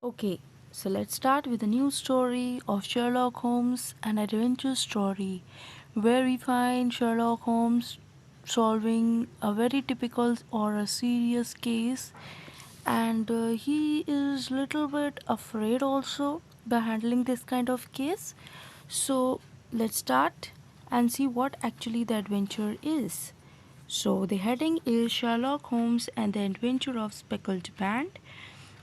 Okay, so let's start with a new story of Sherlock Holmes, an adventure story where we find Sherlock Holmes solving a very typical or a serious case, and he is little bit afraid also by handling this kind of case. So let's start and see what actually the adventure is. So the heading is Sherlock Holmes and the Adventure of Speckled Band.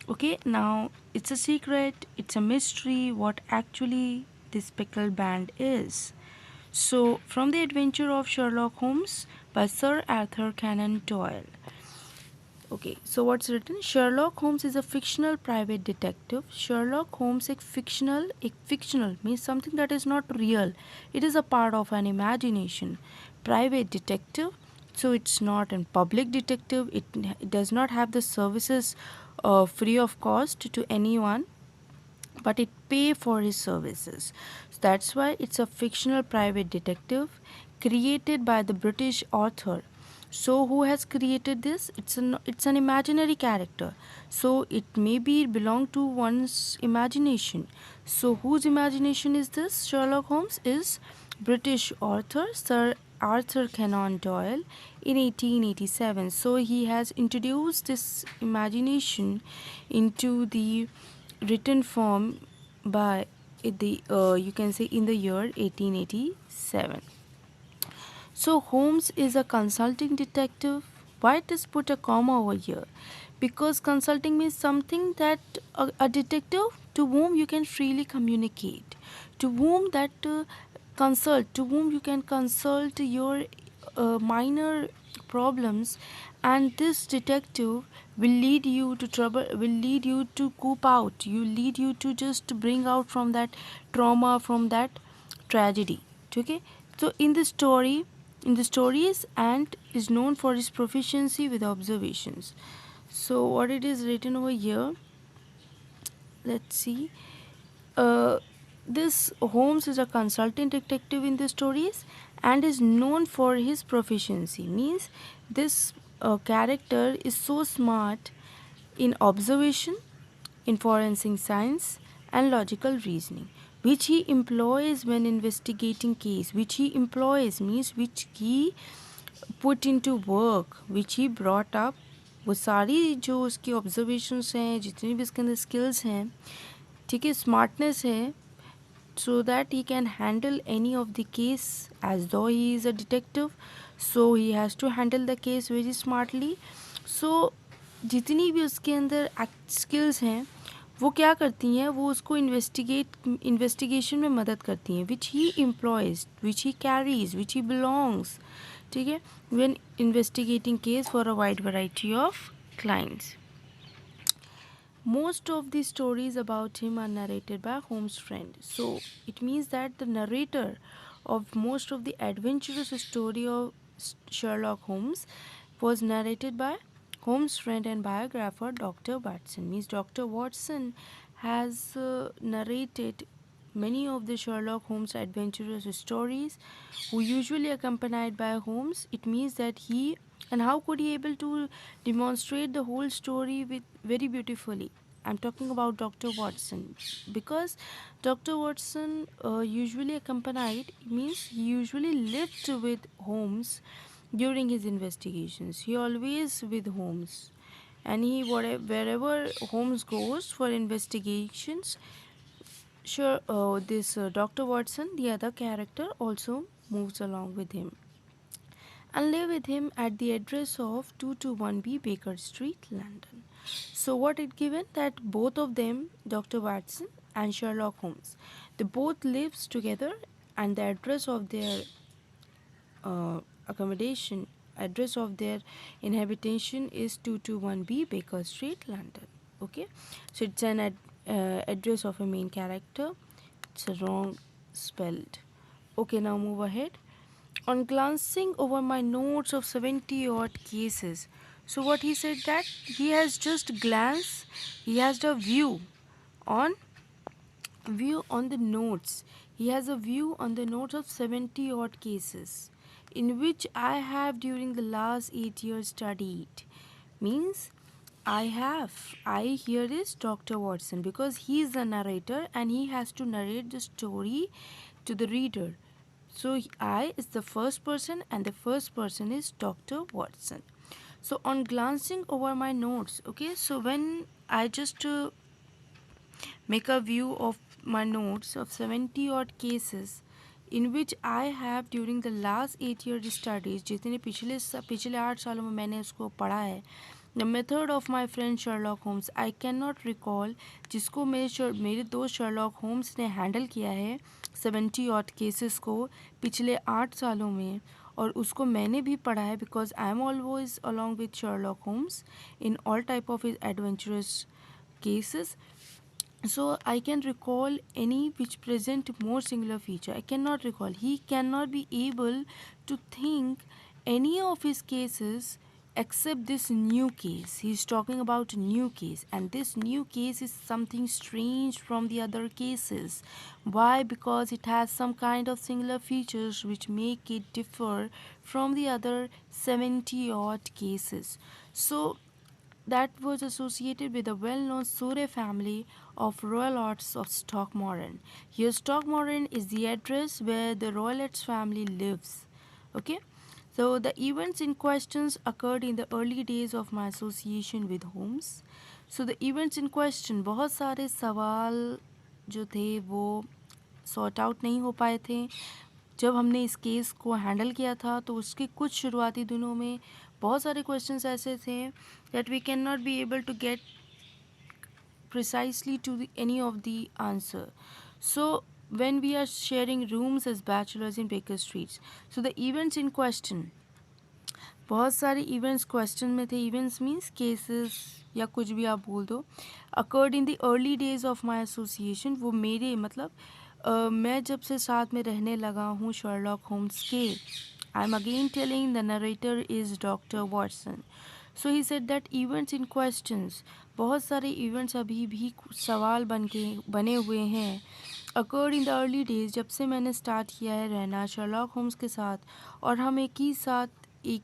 Okay, now it's a secret, it's a mystery what actually this speckled band is. So, from the adventure of Sherlock Holmes by Sir Arthur Conan Doyle. Okay, so what's written? Sherlock Holmes is a fictional private detective. Sherlock Holmes fictional means something that is not real. It is a part of an imagination. Private detective, so it's not a public detective. It does not have the services free of cost to anyone, but it pay for his services. So that's why it's a fictional private detective created by the British author. So who has created this? It's an imaginary character. So it maybe belong to one's imagination. So whose imagination is this? Sherlock Holmes is British author Sir Arthur Conan Doyle in 1887. So he has introduced this imagination into the written form by the you can say in the year 1887. So Holmes is a consulting detective. Why just put a comma over here? Because consulting means something that a detective to whom you can freely communicate, to whom to whom you can consult your minor problems, and this detective will lead you to trouble, will lead you to cope out, you lead you to just bring out from that trauma, from that tragedy. Okay, so in the stories, Ant is known for his proficiency with observations. So what it is written over here, let's see. uh, this Holmes is a consultant detective in the stories and is known for his proficiency. Means this character is so smart in observation, in forensic science, and logical reasoning, which he employs when investigating case. Which he employs means which he put into work, which he brought up. वो सारी जो उसकी observations हैं, जितनी भी इसके अंदर skills हैं, ठीक है, स्मार्टनेस है, so that he can handle any of the case as though he is a detective. So he has to handle the case very smartly. So जितनी भी उसके अंदर स्किल्स हैं वो क्या करती हैं, वो उसको इन्वेस्टिगेशन में मदद करती हैं, which he employs, which he carries, which he belongs, ठीक है, when investigating case for a wide variety of clients. Most of the stories about him are narrated by Holmes' friend. So it means that the narrator of most of the adventurous story of Sherlock Holmes was narrated by Holmes' friend and biographer Dr. Watson. Means Dr. Watson has narrated many of the Sherlock Holmes adventurous stories, who usually accompanied by Holmes. It means that he, and how could he able to demonstrate the whole story with very beautifully. I'm talking about Dr. Watson, because Dr. Watson usually accompanied, means he usually lived with Holmes during his investigations. He always with Holmes, and he wherever Holmes goes for investigations, sure, this Dr. Watson, the other character, also moves along with him and live with him at the address of 221B Baker Street, London. So, what it given that both of them, Dr. Watson and Sherlock Holmes, they both lives together, and the address of their accommodation, address of their inhabitation is 221B Baker Street, London. Okay, so it's an address of a main character. It's a wrong spelled. Okay, now move ahead. On glancing over my notes of 70 odd cases, so what he said that he has just glanced, he has the on view on the notes. He has a view on the notes of 70 odd cases in which I have during the last 8 years studied. Means I have. I here is Dr. Watson because he is the narrator and he has to narrate the story to the reader. So I is the first person and the first person is Dr. Watson. So on glancing over my notes, okay, so when I just make a view of my notes of 70 odd cases in which I have during the last 8 year studies जितने पिछले 8 सालों में मैंने उसको पढ़ा है. The method of my friend Sherlock Holmes I cannot recall जिसको मेरे दोस्त Sherlock Holmes ने हैंडल किया है 70 odd cases को पिछले 8 सालों में और उसको मैंने भी पढ़ा है because I am always along with Sherlock Holmes in all type of his adventurous cases. So I can recall any which present more singular feature. I cannot recall. He cannot be able to think any of his cases except this new case. He's talking about a new case, and this new case is something strange from the other cases. Why? Because it has some kind of singular features which make it differ from the other 70 odd cases. So that was associated with the well-known Surrey family of royalties of Stockmorton. Here, Stockmorton is the address where the royalist family lives. Okay, so the events in questions occurred in the early days of my association with Holmes. So the events in question, बहुत सारे सवाल जो थे वो sort out नहीं हो पाए थे जब हमने इस केस को हैंडल किया था. तो उसके कुछ शुरुआती दिनों में बहुत सारे क्वेश्चंस ऐसे थे that we cannot be able to get precisely to any of the answer. So when we are sharing rooms as bachelors in Baker Streets, so the events in question, बहुत सारे इवेंट्स क्वेश्चन में थे. Events means cases या कुछ भी आप बोल दो. Occurred in the early days of my association, वो मेरे मतलब मैं जब से साथ में रहने लगा हूँ शर्लॉक होम्स के. I am again telling the narrator is doctor Watson. So he said that events in questions, बहुत सारे इवेंट्स अभी भी सवाल बने हुए हैं. Occurred in the early days, जब से मैंने स्टार्ट किया है रहना शर्लॉक होम्स के साथ, और हम एक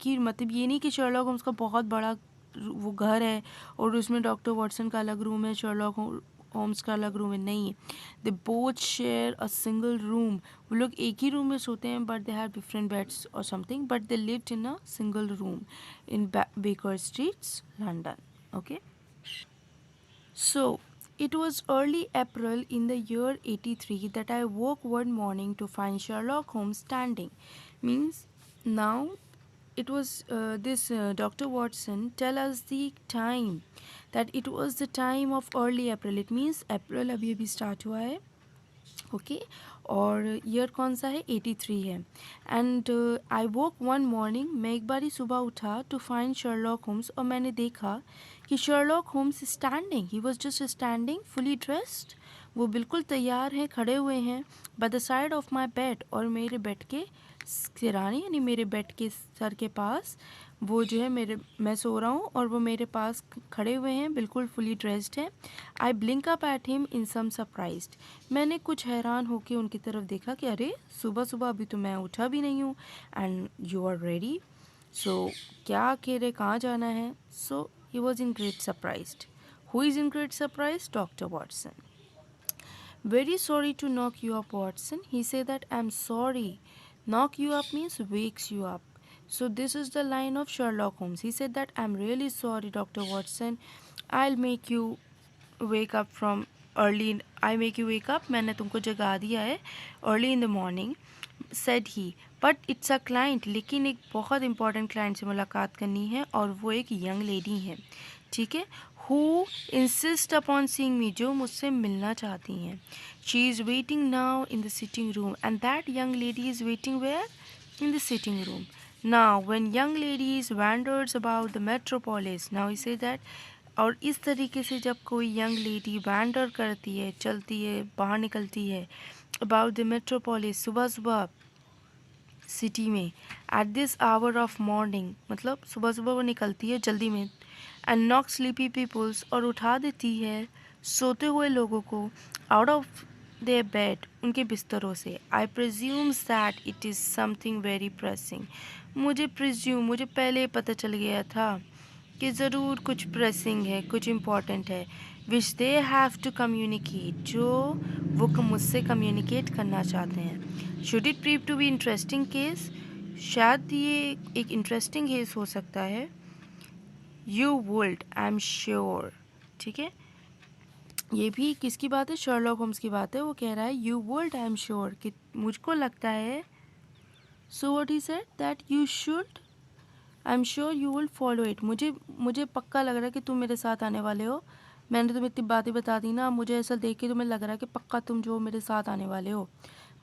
ही मतलब ये नहीं कि शर्लॉक होम्स का बहुत बड़ा वो घर है और उसमें डॉक्टर वॉटसन का अलग रूम है, शर्लॉक होम्स का अलग रूम है. नहीं, they both share a single room. वो लोग एक ही रूम में सोते हैं but they have different beds और something, but they lived in a single room in Baker Streets, London. Okay. So it was early April in the year 83 that I woke one morning to find Sherlock Holmes standing. Means now it was this Dr. Watson tell us the time, that it was the time of early April. It means April अभी अभी start हुआ है. Okay, और year कौन सा है, 83 है. And I woke one morning, मैं एक बारी सुबह उठा टू फाइंड शर्लॉक होम्स, और मैंने देखा कि Sherlock Holmes standing. He was just standing fully dressed. वो बिल्कुल तैयार हैं, खड़े हुए हैं by the side of my bed. और मेरे बेड के सिराने यानी मेरे बेड के सर के पास वो जो है मैं सो रहा हूँ और वो मेरे पास खड़े हुए हैं, बिल्कुल फुली ड्रेस्ड हैं. I blink up at him in some surprised. मैंने कुछ हैरान होकर उनकी तरफ देखा कि अरे सुबह सुबह अभी तो मैं उठा भी नहीं हूँ, and you are ready. So क्या कह रहे, कहाँ जाना है. So he was in great surprised. Who is in great surprise? Doctor Watson. Very sorry to knock you up, Watson. He said that I'm sorry. Knock you up means wakes you up. So this is the line of Sherlock Holmes. He said that I'm really sorry, Dr. Watson. I'll make you wake up from early. I make you wake up. मैंने तुमको जगा दिया है early in the morning, said he. But it's a client. लेकिन एक बहुत important client से मुलाकात करनी है और वो एक young lady है. ठीक है, who insist upon seeing me, जो मुझसे मिलना चाहती हैं. She is waiting now in the sitting room, and that young lady is waiting where? In the sitting room. Now when young ladies wanders about the metropolis, now he say that, और इस तरीके से जब कोई young lady wander करती है, चलती है, बाहर निकलती है अबाउट द मेट्रोपोलिस, सुबह सुबह सिटी में, at this hour of morning, मतलब सुबह सुबह वो निकलती है जल्दी में, एंड नॉक स्लीपी पीपल्स, और उठा देती है सोते हुए लोगों को आउट ऑफ देयर बेड, उनके बिस्तरों से. I presumes that it is something very pressing. मुझे पहले पता चल गया था कि ज़रूर कुछ प्रेसिंग है, कुछ इम्पोर्टेंट है, which they have to communicate, जो वो मुझसे कम्युनिकेट करना चाहते हैं। Should it prove to be interesting case, शायद ये एक इंटरेस्टिंग केस हो सकता है। You would, I am sure, ठीक है, ये भी किसकी बात है, शर्लॉक होम्स की बात है। वो कह रहा है you would, I am sure, कि मुझको लगता है। So what he said that you should, I am sure you will follow it, मुझे मुझे पक्का लग रहा है कि तुम मेरे साथ आने वाले हो। मैंने तुम्हें इतनी बातें बता दी ना, मुझे ऐसा देख के तुम्हें लग रहा है कि पक्का तुम जो मेरे साथ आने वाले हो।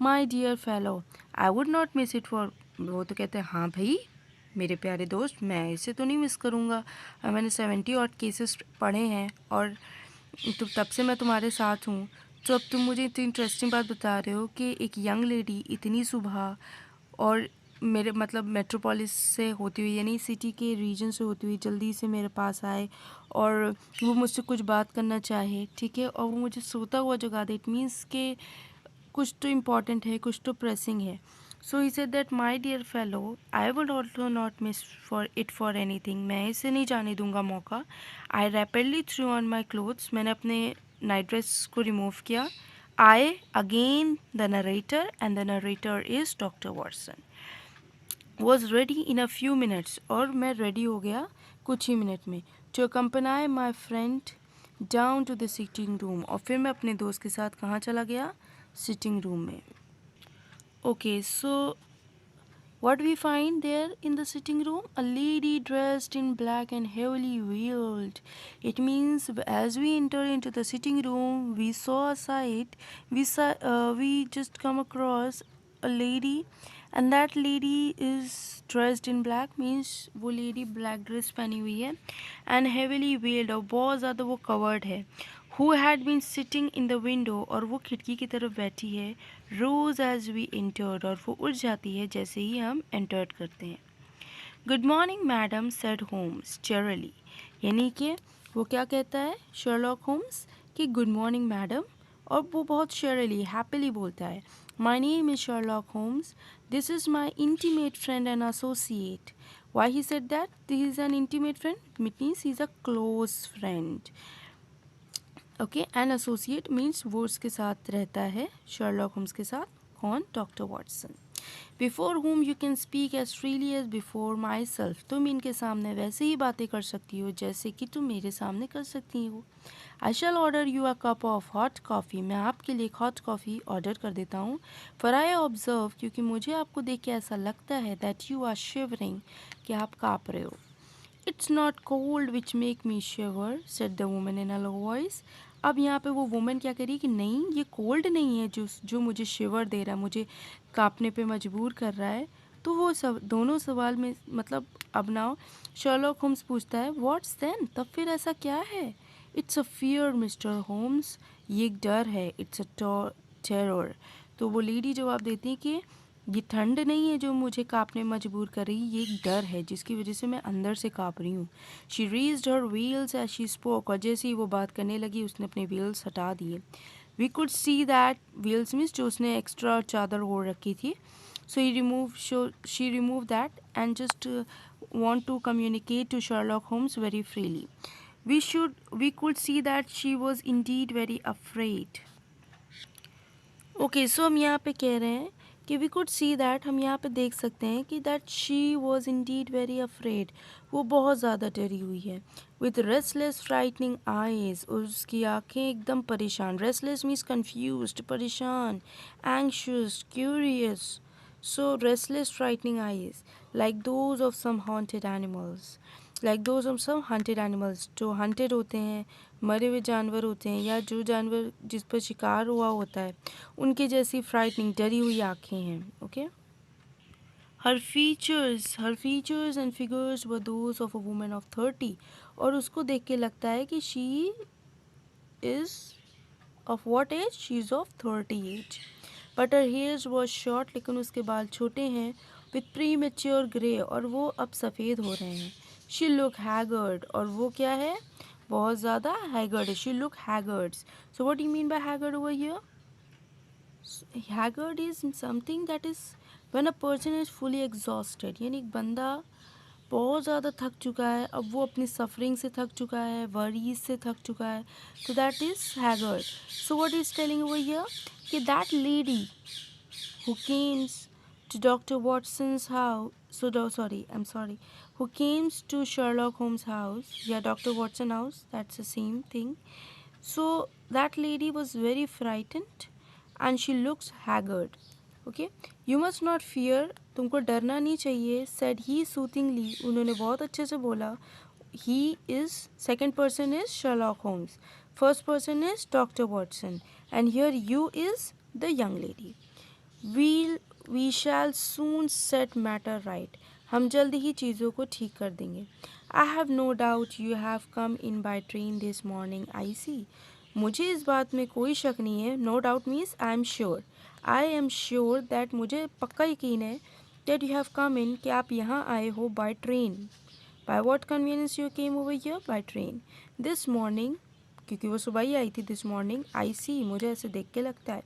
My dear fellow, I would not miss it for, वो तो कहते हैं हाँ भाई मेरे प्यारे दोस्त, मैं इसे तो नहीं मिस करूँगा। मैंने 70 और केसेस पढ़े हैं और तो तब से मैं तुम्हारे साथ हूँ। तो अब तुम मुझे इतनी इंटरेस्टिंग बात बता रहे हो कि एक यंग लेडी इतनी सुबह और मेरे मतलब मेट्रोपोलिस से होती हुई, यानी सिटी के रीजन से होती हुई जल्दी से मेरे पास आए और वो मुझसे कुछ बात करना चाहे, ठीक है, और वो मुझे सोता हुआ जगा दे, इट मीन्स के कुछ तो इम्पॉर्टेंट है, कुछ तो प्रेसिंग है। So he said that my dear fellow, I would also not miss for it for anything, मैं इसे नहीं जाने दूंगा मौका। I rapidly threw on my clothes, मैंने अपने नाइट ड्रेस को रिमूव किया। I again the narrator, and the narrator is doctor Watson, was ready in a few minutes, और मैं रेडी हो गया कुछ ही मिनट में। To accompany my friend down to the sitting room, और फिर मैं अपने दोस्त के साथ कहाँ चला गया, सिटिंग रूम में। Okay, so what we find there in the sitting room? A lady dressed in black and heavily veiled. It means as we enter into the sitting room, we saw a sight. We just come across a lady, and that lady is dressed in black, means वो lady black dress पहनी हुई है, and heavily veiled, और बहुत ज़्यादा वो covered है। Who had been sitting in the window, और वो खिड़की की तरफ बैठी है। Rose as we entered, और वो उठ जाती है जैसे ही हम एंटर्ड करते हैं। Good morning madam, said Holmes cheerily, यानी कि वो क्या कहता है शर्लॉक होम्स कि गुड मॉर्निंग मैडम, और वो बहुत शेयरली हैप्पीली बोलता है। My name is Sherlock Holmes, this is my intimate friend and associate. Why he said that this is an intimate friend, it means he is a close friend. Okay, and associate means वो उसके साथ रहता है, Sherlock Holmes के साथ। कौन, doctor Watson. Before whom you can speak as freely as before my self, तुम इनके सामने वैसे ही बातें कर सकती हो जैसे कि तुम मेरे सामने कर सकती हो। I shall order you a cup of hot coffee, मैं आपके लिए हॉट कॉफ़ी ऑर्डर कर देता हूँ। फॉर आई ऑब्जर्व, क्योंकि मुझे आपको देख के ऐसा लगता है दैट यू आर शिवरिंग, कि आप काँप रहे हो। It's not cold which make me shiver, said the woman in a low voice. अब यहाँ पे वो वुमन क्या करी कि नहीं, ये कोल्ड नहीं है जो जो मुझे शिवर दे रहा है, मुझे कांपने पे मजबूर कर रहा है। तो वो सब दोनों सवाल में मतलब अब नाउ शर्लॉक होम्स पूछता है व्हाट्स देन, तब फिर ऐसा क्या है। It's a fear mister Holmes, ये एक डर है। इट्स अ टेरर, तो वो लेडी जवाब देती है कि ये ठंड नहीं है जो मुझे कांपने मजबूर कर रही, ये एक डर है जिसकी वजह से मैं अंदर से कांप रही हूँ। She raised her veils as she spoke, और जैसे ही वो बात करने लगी उसने अपने व्हील्स हटा दिए। We could see that, veils means जो उसने एक्स्ट्रा चादर ओढ़ रखी थी। So she remove that and just want to communicate to Sherlock Holmes very freely. We could see that she was indeed very afraid. Okay, so हम यहाँ पे कह रहे हैं कि वी कुड सी दैट, हम यहाँ पे देख सकते हैं कि that she was Indeed very afraid, वो बहुत ज़्यादा डरी हुई है। विथ रेस्टलेस फ्राइटनिंग आईज, उसकी आंखें एकदम परेशान। रेस्टलेस मीन्स कन्फ्यूज, परेशान, anxious, curious. So restless frightening eyes like those of some haunted animals, like those of some hunted animals, जो हंटेड होते हैं, मरे हुए जानवर होते हैं, या जो जानवर जिस पर शिकार हुआ होता है, उनके जैसी फ्राइटनिंग डरी हुई आँखें हैं। Okay, her features and figures were those of a woman of 30, और उसको देख के लगता है कि she is of what age, she is of 30 age. But her hairs was short, लेकिन उसके बाल छोटे हैं। विथ प्री मेच्योर ग्रे, और वो अब सफ़ेद हो रहे हैं। शी लुक हैगर्ड, और वो क्या है, बहुत ज़्यादा हैगर्ड है। She look haggards. So what you mean by haggard over here? Haggard is something that is when a person is fully exhausted, यानी एक बंदा बहुत ज़्यादा थक चुका है, अब वो अपनी सफरिंग से थक चुका है, वरीज से थक चुका है, तो that is haggard. So what is telling over here कि that lady who came to Dr. Watson's house. So, I'm sorry. Who came to Sherlock Holmes' house? Yeah, Dr. Watson house. That's the same thing. So that lady was very frightened, and she looks haggard. Okay, you must not fear. तुमको डरना नहीं चाहिए. Said he soothingly. उन्होंने बहुत अच्छे से बोला. He is second person is Sherlock Holmes. First person is Dr. Watson, and here you is the young lady. We shall soon set matter right. हम जल्द ही चीज़ों को ठीक कर देंगे. I have no doubt you have come in by train this morning. I see. मुझे इस बात में कोई शक नहीं है. No doubt means I am sure. I am sure that मुझे पक्का यकीन है that you have come in कि आप यहाँ आए हो by train. By what convenience you came over here? By train. This morning, क्योंकि वो सुबह ही आई थी. This morning I see. मुझे ऐसे देख के लगता है.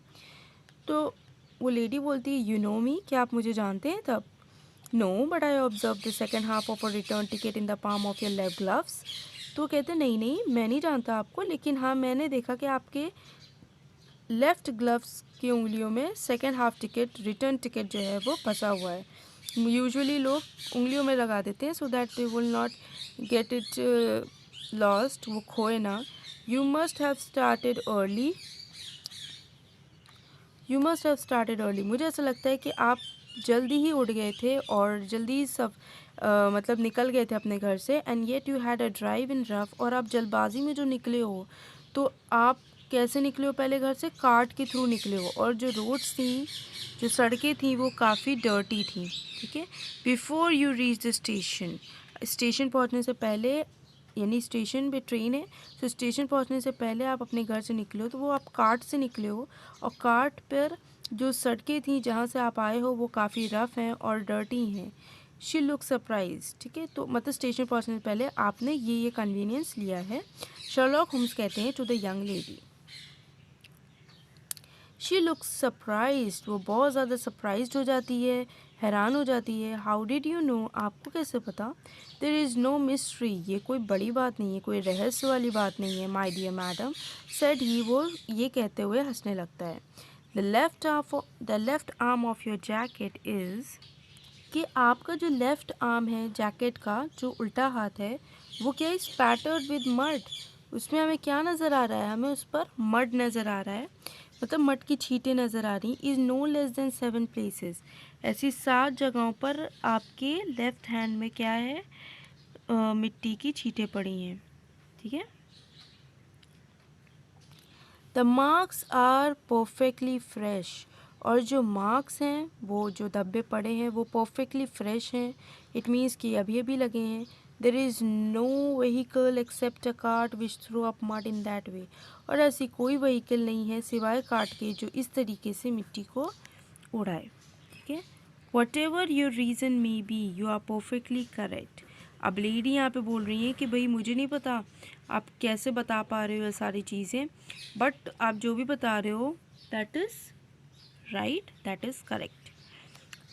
तो वो लेडी बोलती है, यू नो मी, क्या आप मुझे जानते हैं? तब, no but I observe the second half of a return ticket in the palm of your left gloves. तो कहते नहीं नहीं, मैं नहीं जानता आपको, लेकिन हाँ मैंने देखा कि आपके लेफ़्ट ग्लव्स की उंगलियों में second half ticket, return ticket जो है वो फंसा हुआ है. यूजुअली लोग उंगलियों में लगा देते हैं so that they will not get it lost, वो खोए ना. You must have started early. You must have started early. मुझे ऐसा लगता है कि आप जल्दी ही उठ गए थे और जल्दी सब मतलब निकल गए थे अपने घर से. And yet you had a drive in rough. और आप जल्दबाजी में जो निकले हो, तो आप कैसे निकले हो? पहले घर से कार्ट के थ्रू निकले हो, और जो रोड्स थी, जो सड़कें थी, वो काफ़ी डर्टी थी. ठीक है. Before you reach the station. Station पहुंचने से पहले, यानी स्टेशन पे ट्रेन है, तो स्टेशन पहुंचने से पहले आप अपने घर से निकले हो, तो वो आप कार्ट से निकले हो, और कार्ट पर जो सड़कें थी जहाँ से आप आए हो वो काफ़ी रफ़ हैं और डर्टी हैं. She look surprise. ठीक है. तो मतलब स्टेशन पहुंचने से पहले आपने ये कन्वीनियंस लिया है. शर्लॉक होम्स कहते हैं to the young lady. She looks surprise. वो बहुत ज़्यादा सरप्राइज हो जाती है, हैरान हो जाती है. How did you know. आपको कैसे पता? There is no mystery. ये कोई बड़ी बात नहीं है, कोई रहस्य वाली बात नहीं है. My dear madam, said he. वो ये कहते हुए हंसने लगता है. The left arm of your jacket is. कि आपका जो लेफ़्ट आर्म है जैकेट का, जो उल्टा हाथ है, वो क्या इज़ पैटर्ड विद मड. उसमें हमें क्या नज़र आ रहा है? हमें उस पर मड नज़र आ रहा है, मतलब मड की छींटें नज़र आ रही. Is no less than 7 places. ऐसी 7 जगहों पर आपके लेफ़्ट हैंड में क्या है? मिट्टी की छींटें पड़ी हैं. ठीक है. The marks are perfectly fresh. और जो मार्क्स हैं, वो जो धब्बे पड़े हैं, वो परफेक्टली फ्रेश हैं. इट मीन्स कि अभी अभी लगे हैं. There is no vehicle except a cart which threw up mud in that way. और ऐसी कोई व्हीकल नहीं है सिवाय कार्ट के जो इस तरीके से मिट्टी को उड़ाए. ठीक है. Whatever your reason may be, you are perfectly correct. अब लेडी यहाँ पे बोल रही हैं कि भाई मुझे नहीं पता आप कैसे बता पा रहे हो ये सारी चीज़ें, बट आप जो भी बता रहे हो that is right, that is correct.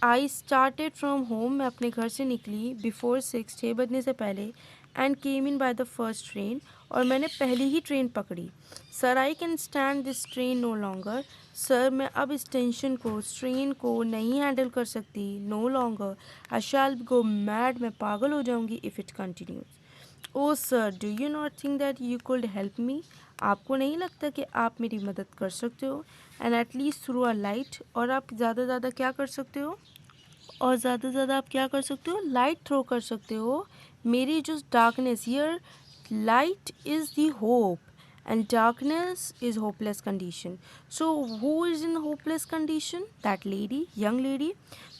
I started from home. मैं अपने घर से निकली बिफोर 6, 6 बजने से पहले. And came in by the first train. और मैंने पहली ही ट्रेन पकड़ी. Sir I can stand this train no longer. Sir मैं अब इस टेंशन को, इस ट्रेन को नहीं हैंडल कर सकती. No longer. I shall go mad. मैं पागल हो जाऊंगी if it continues. Oh sir, do you not think that you could help me. आपको नहीं लगता कि आप मेरी मदद कर सकते हो? And at least through a light. और आप ज़्यादा से ज़्यादा क्या कर सकते हो? और ज़्यादा से ज़्यादा आप क्या कर सकते हो? लाइट थ्रो कर सकते हो. मेरी जो darkness, here light is the hope and darkness is hopeless condition. So who is in hopeless condition? That lady, young lady,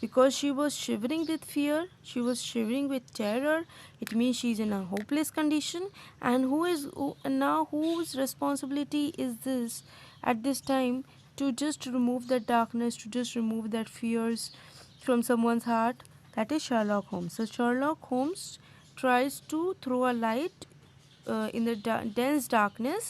because she was shivering with fear, she was shivering with terror. It means she's in a hopeless condition. And now whose responsibility is this at this time to just remove the darkness, to just remove that fears from someone's heart? That is Sherlock Holmes. So Sherlock Holmes tries to throw a light in the dense darkness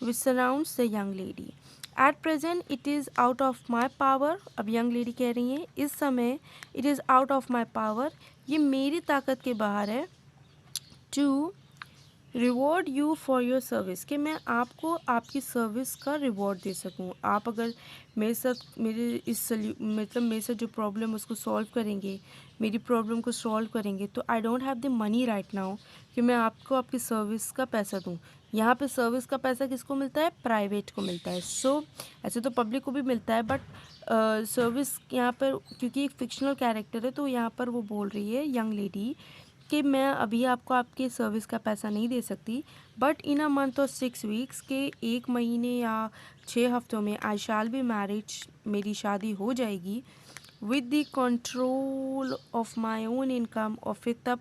which surrounds the young lady. At present it is out of my power. अब young lady कह रही हैं इस समय it is out of my power, ये मेरी ताकत के बाहर है, to reward you for your service, कि मैं आपको आपकी सर्विस का रिवॉर्ड दे सकूं। आप अगर मेरे साथ मेरे मतलब मेरे साथ जो प्रॉब्लम उसको सॉल्व करेंगे, मेरी प्रॉब्लम को सॉल्व करेंगे, तो I don't have the money right now कि मैं आपको आपकी सर्विस का पैसा दूं। यहाँ पे सर्विस का पैसा किसको मिलता है? प्राइवेट को मिलता है। सो ऐसे तो पब्लिक को भी मिलता है, बट सर्विस यहाँ पर क्योंकि एक फिक्शनल कैरेक्टर है, तो यहाँ पर वो बोल रही है यंग लेडी कि मैं अभी आपको आपके सर्विस का पैसा नहीं दे सकती, बट इन अ मंथ और 6 वीक्स के 1 महीने या 6 हफ्तों में आई शैल बी मैरिड, मेरी शादी हो जाएगी, with the control of my own income, और फिर तब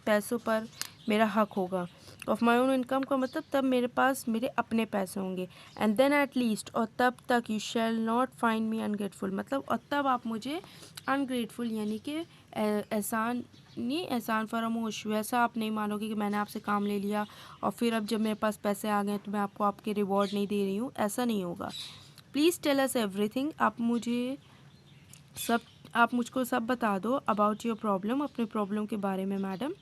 पैसों पर मेरा हक होगा। ऑफ माई ओन इनकम का मतलब तब मेरे पास मेरे अपने पैसे होंगे। एंड देन एट लीस्ट, और तब तक you shall not find me ungrateful, मतलब और तब आप मुझे अनग्रेटफुल यानी कि एहसान नहीं, एहसान फरामोश, वैसा आप नहीं मानोगे कि मैंने आपसे काम ले लिया और फिर अब जब मेरे पास पैसे आ गए तो मैं आपको आपके रिवॉर्ड नहीं दे रही हूँ, ऐसा नहीं होगा। प्लीज़ टेल अस एवरीथिंग, सब आप मुझको सब बता दो अबाउट योर प्रॉब्लम, अपने प्रॉब्लम के बारे में मैडम।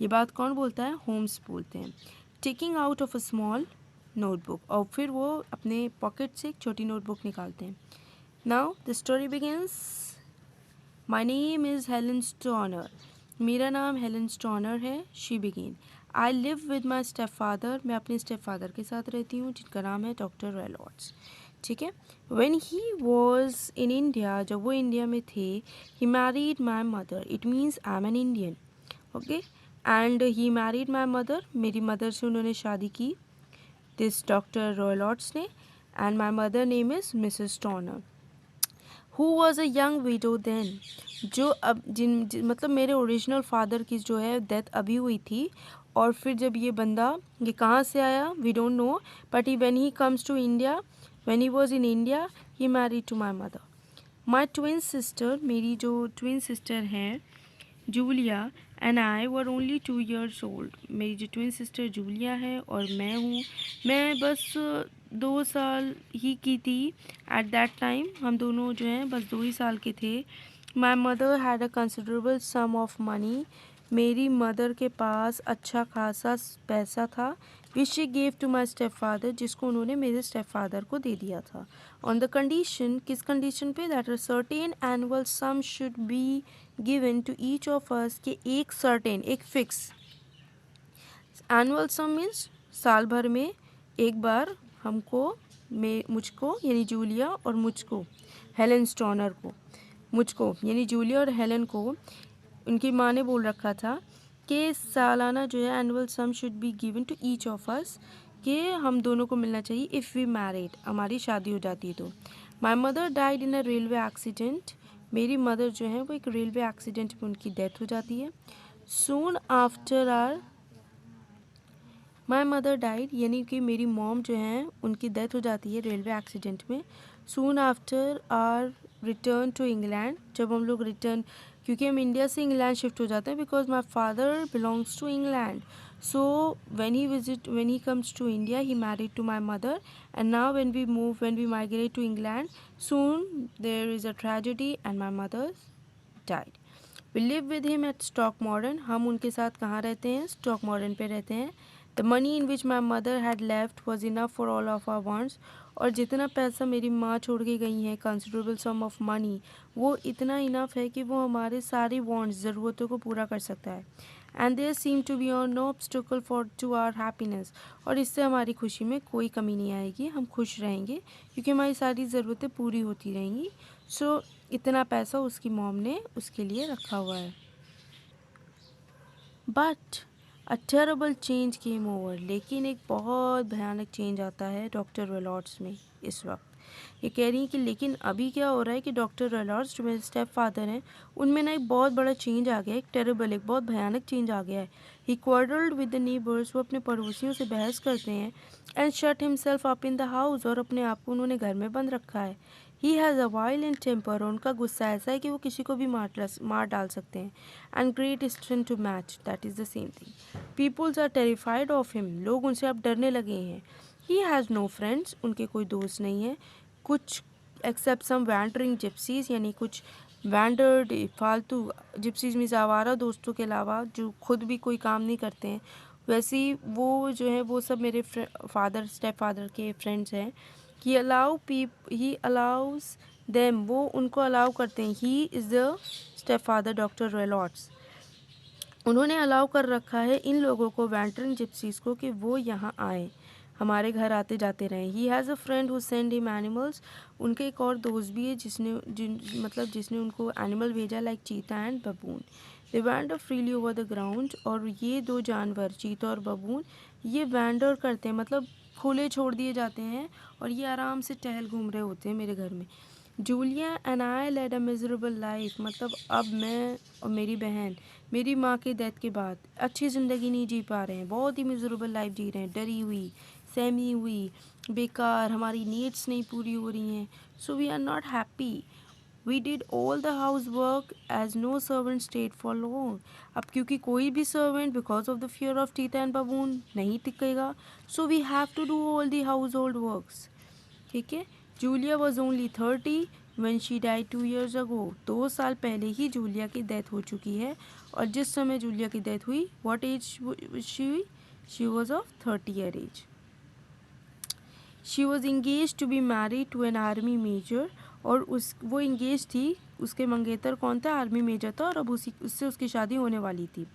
ये बात कौन बोलता है? होम्स बोलते हैं। Taking out of a small notebook, और फिर वो अपने पॉकेट से एक छोटी नोटबुक निकालते हैं। Now the story begins. My name is Helen stoner, मेरा नाम हेलन स्टोनर है। She begin, I live with my step father, मैं अपने स्टेप फादर के साथ रहती हूँ जिनका नाम है डॉक्टर रेलॉर्ड्स। ठीक है। When he was in India, जब वो इंडिया में थे, he married my mother, it means I am an Indian. Okay. And he married my mother, मेरी मदर से उन्होंने शादी की, दिस डॉक्टर रेलॉर्ड्स ने। And my mother name is Mrs Toner, who was a young widow then, जो अब मतलब मेरे ओरिजिनल फादर की जो है डेथ अभी हुई थी, और फिर जब ये बंदा, ये कहाँ से आया we don't know, but he when he comes to India, when he was in India, he married to my mother. My twin sister, मेरी जो ट्विन सिस्टर हैं Julia and I were only 2 years old, मेरी जो twin sister Julia है और मैं हूँ, मैं बस 2 साल ही की थी एट दैट टाइम, हम दोनों जो हैं बस 2 ही साल के थे। My mother had a considerable sum of money, मेरी मदर के पास अच्छा खासा पैसा था, which she gave to my step father, जिसको उन्होंने मेरे स्टेप फादर को दे दिया था। ऑन द कंडीशन, किस कंडीशन पे? That a certain annual sum should be given to each of us, के एक सर्टेन, एक फिक्स एनुअल सम मीन्स साल भर में एक बार हमको, मुझको यानी जूलिया और मुझको हेलन स्टोनर को, मुझको यानी जूलिया और हेलन को उनकी माँ ने बोल रखा था कि सालाना जो है annual sum should be given to each of us, कि हम दोनों को मिलना चाहिए इफ़ वी मैरिड, हमारी शादी हो जाती है तो। माई mother died in a railway accident, मेरी मदर जो है वो एक रेलवे एक्सीडेंट में उनकी डेथ हो जाती है। Soon after our my mother died, यानी कि मेरी मॉम जो हैं उनकी डेथ हो जाती है रेलवे एक्सीडेंट में। Soon after our return to England, जब हम लोग रिटर्न, क्योंकि हम इंडिया से इंग्लैंड शिफ्ट हो जाते हैं, because my father belongs to England. So when he comes to India, he married to my mother, and now when we migrate to England, soon there is a tragedy and my mother died. We live with him at Stock Modern, हम उनके साथ कहाँ रहते हैं? Stock modern पे रहते हैं। The money in which my mother had left was enough for all of our wants, और जितना पैसा मेरी माँ छोड़ के गई हैं, considerable sum of money, वो इतना इनफ है कि वो हमारे सारी wants, ज़रूरतों को पूरा कर सकता है। And there seemed to be no obstacle to our happiness, और इससे हमारी खुशी में कोई कमी नहीं आएगी, हम खुश रहेंगे क्योंकि हमारी सारी ज़रूरतें पूरी होती रहेंगी। सो इतना पैसा उसकी मॉम ने उसके लिए रखा हुआ है। But a terrible change came over, लेकिन एक बहुत भयानक चेंज आता है डॉक्टर रेलॉर्ड्स में इस वक्त। ये कह रही हैं कि लेकिन अभी क्या हो रहा है कि डॉक्टर रेलॉर्ड्स जो मेरे स्टेप फादर हैं उनमें ना एक बहुत बड़ा चेंज आ गया है, एक टेरेबल, एक बहुत भयानक चेंज आ गया है। ही क्वार्रल्ड विद द नेबर्स, वो अपने पड़ोसियों से बहस करते हैं। And shut himself up in the house, और अपने आप को उन्होंने घर में बंद रखा है। He has a violent temper, उनका गुस्सा ऐसा है कि वो किसी को भी मार डाल सकते हैं। And great strength to match, that is the same thing. Peoples are terrified of him, लोग उनसे अब डरने लगे हैं। ही हैज़ नो फ्रेंड्स, उनके कोई दोस्त नहीं है, कुछ एक्सेप्ट सम वैंडरिंग जिप्सीज, यानी कुछ वैंडर्ड फालतू जिप्सीज मीन्स आवारा दोस्तों के अलावा जो खुद भी कोई काम नहीं करते हैं। वैसे ही वो जो है वो सब मेरे फादर स्टेप फादर के फ्रेंड्स हैं। ही अलाउज देम, वो उनको अलाउ करते हैं। He is the step father doctor Roylotts, उन्होंने अलाउ कर रखा है इन लोगों को, वैंटरिंग जिप्सीज को, कि वो यहाँ आए, हमारे घर आते जाते रहें। ही has a friend who send him animals, उनके एक और दोस्त भी है जिसने उनको एनिमल भेजा, लाइक चीता and बबून। They wander freely over the ground, और ये दो जानवर चीता और बबून ये वैंडर करते हैं, मतलब खुले छोड़ दिए जाते हैं और ये आराम से टहल घूम रहे होते हैं मेरे घर में। Julia and I led a miserable life, मतलब अब मैं और मेरी बहन मेरी माँ के डेथ के बाद अच्छी ज़िंदगी नहीं जी पा रहे हैं, बहुत ही मिजरेबल लाइफ जी रहे हैं, डरी हुई, सहमी हुई, बेकार, हमारी नीड्स नहीं पूरी हो रही हैं। So we are not happy. We did all the house work as no servant stayed for long, अब क्योंकि कोई भी servant because of the fear of cheetah and baboon नहीं टिकेगा, so we have to do all the household works. ठीक है। Julia was only 30 when she died 2 years ago, 2 साल पहले ही जूलिया की डेथ हो चुकी है। और जिस समय जूलिया की डेथ हुई, what age she was of 30 year age. She was engage to be married to an army major, और वो इंगेज थी, उसके मंगेतर कौन था, आर्मी मेजर था, और अब उससे उसकी शादी होने वाली थी।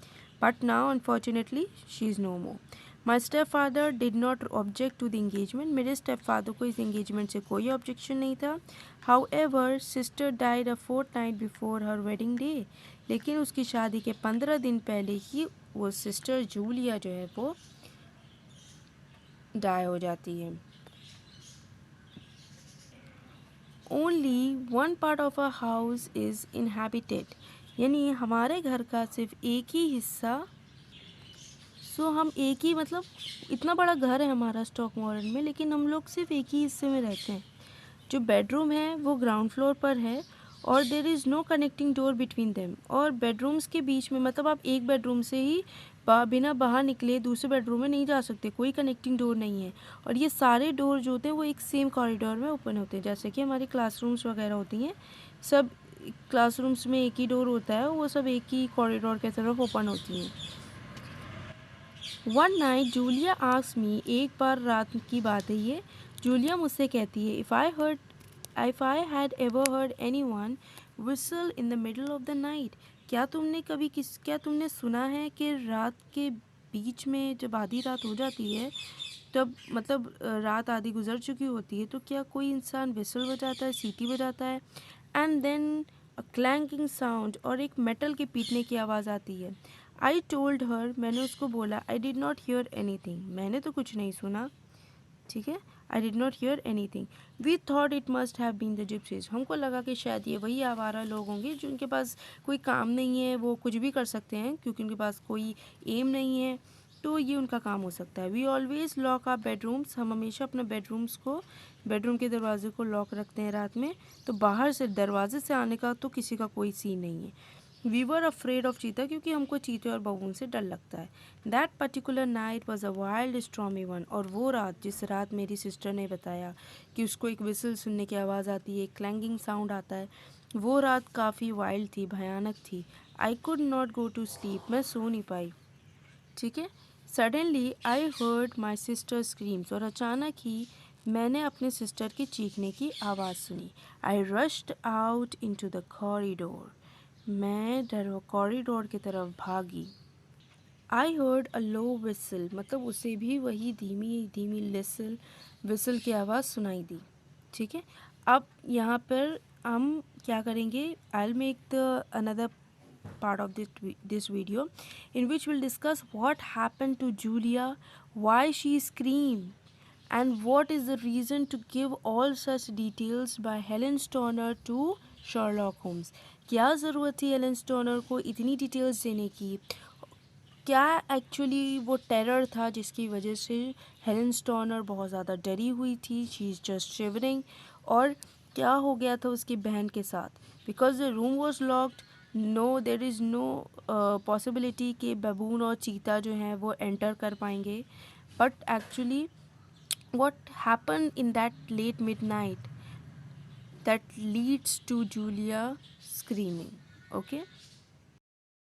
But now unfortunately she is no more. My step father did not object to the engagement, मेरे स्टेप फादर को इस इंगेजमेंट से कोई ऑब्जेक्शन नहीं था। However sister died a fortnight before her wedding day, लेकिन उसकी शादी के 15 दिन पहले ही वो सिस्टर जूलिया जो है वो डाई हो जाती है। Only one part of a house is inhabited, यानी हमारे घर का सिर्फ एक ही हिस्सा, हम एक ही, मतलब इतना बड़ा घर है हमारा स्टॉक मॉर्डन में, लेकिन हम लोग सिर्फ एक ही हिस्से में रहते हैं। जो बेडरूम है वो ग्राउंड फ्लोर पर है, और there is no connecting door between them, और बेडरूम्स के बीच में, मतलब आप एक बेडरूम से ही बिना बाहर निकले दूसरे बेडरूम में नहीं जा सकते, कोई कनेक्टिंग डोर नहीं है। और ये सारे डोर जो होते हैं वो एक सेम कॉरिडोर में ओपन होते हैं, जैसे कि हमारी क्लासरूम्स वगैरह होती हैं, सब क्लासरूम्स में एक ही डोर होता है, वो सब एक ही कॉरिडोर के तरफ ओपन होती हैं। वन नाइट जूलिया आस्क्स मी, एक बार रात की बात है ये, जूलिया मुझसे कहती है, if I had ever heard any one whistle in the middle of the night, क्या तुमने सुना है कि रात के बीच में जब आधी रात हो जाती है, तब मतलब रात आधी गुजर चुकी होती है, तो क्या कोई इंसान विसल बजाता है, सीटी बजाता है, एंड देन अ क्लैंकिंग साउंड, और एक मेटल के पीटने की आवाज़ आती है। आई टोल्ड हर, मैंने उसको बोला, I did not hear anything, मैंने तो कुछ नहीं सुना। ठीक है, I did not hear anything. We thought it must have been the gypsies, हमको लगा कि शायद ये वही आवारा लोग होंगे जिनके पास कोई काम नहीं है, वो कुछ भी कर सकते हैं क्योंकि उनके पास कोई एम नहीं है, तो ये उनका काम हो सकता है। We always lock our bedrooms, हम हमेशा अपने बेडरूम के दरवाजे को लॉक रखते हैं रात में, तो बाहर से दरवाजे से आने का तो किसी का कोई सीन नहीं है। वी वर अफ्रेड ऑफ चीता, क्योंकि हमको चीते और बबून से डर लगता है। That particular night was a wild stormy one, और वो रात, जिस रात मेरी सिस्टर ने बताया कि उसको एक विसल सुनने की आवाज़ आती है, एक क्लैंगिंग साउंड आता है, वो रात काफ़ी वाइल्ड थी, भयानक थी। I could not go to sleep, मैं सो नहीं पाई। ठीक है। Suddenly I heard my sister screams, और अचानक ही मैंने अपने सिस्टर के चीखने की आवाज़ सुनी। I rushed out into the corridor, मैं कॉरिडोर की तरफ भागी। I heard a low whistle, मतलब उसे भी वही धीमी धीमी विसल की आवाज़ सुनाई दी। ठीक है। अब यहाँ पर हम क्या करेंगे, I will make the another part of this video in which we'll discuss what happened to Julia, why she screamed, and what is the reason to give all such details by Helen Stoner to Sherlock Holmes. क्या ज़रूरत थी Helen stoner को इतनी details देने की, क्या actually वो terror था जिसकी वजह से हेलन स्टोनर बहुत ज़्यादा डरी हुई थी, शी इज़ जस्ट शिवरिंग, और क्या हो गया था उसकी बहन के साथ, because the room was locked, no there is no possibility कि बबून और चीता जो हैं वो एंटर कर पाएंगे, but actually what happened in that late midnight that leads to Julia screaming. Okay,